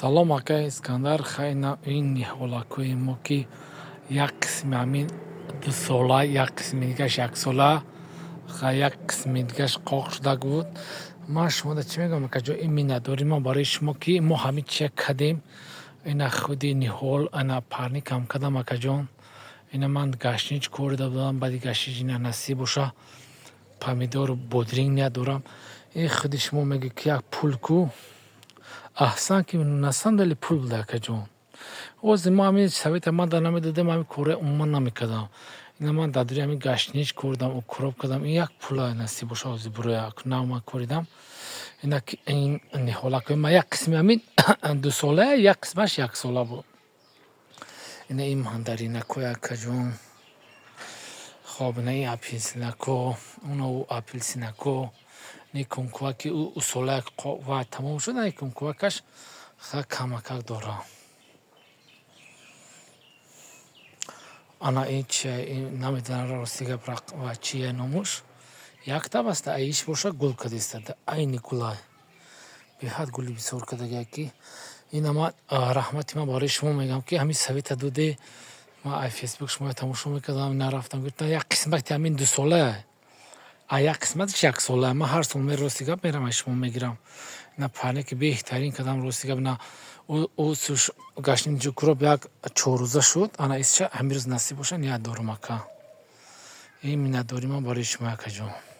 Салом, акай Искандар, хайна ин ниҳолакҳои мо ки як қисми ҳамин дусола, як қисми дигаш яксола, як қисми дигаш қоқ шуда буд. Ман шумода чӣ мегӯям акаҷон, ин миннатдории ман барои шумо ки мо ҳамин чия кардем. Ина худи ниҳол ана парникам кардам акаҷон. Ина ман гаштнич корида будам, баъди гаштнич ина насиб боша помидору бодринг ния дорам. Ин худи шумо мегӯ ки як пул ку аҳсан ки насанд вале пул буда акаҷон. Ози мо ҳамин совета ман дар намедодем, ҳамин корҳои умуман намекардам. Ина ман дар дури ҳамин гаштнич коридам, укроп кардам. Ин як пула насиб боша ози буро нав ман коридам. Ина ки ин ниҳолакҳои ман як қисми ҳамин дусола, як қисмаш яксола буд. Ина ин мандаринакҳои акаҷон. Хоб ина ин апелсинакҳо, оно апелсинакҳо. Ин кункуваки ӯ сола ва тамом шуд, ин кункувакаш камакак дора. Ана ин чия, ин намедонам рости гап ва чия номуш. Яктаб аст аиш боша гул кадиста, айни гулай. Беҳад гули бисёр кадаги ки ина ман раҳмати ман барои шумо мегӯям ки ҳамин совета доде. Ман ай фейсбук шумо тамошо мекардам, нарафтам гуфтам як қисмати ҳамин дусола, як қисматиш яксола. Ман ҳар сол рости гап мерам, ай шумо мегирам. Ина парники беҳтарин кардам, рости гап. Ина ӯ гаштничи укроп як 4 рӯза шуд. Ана исча ҳамин рӯз насиб боша ния дорум ака. Ин миннатдории ман барои шумо акаҷон.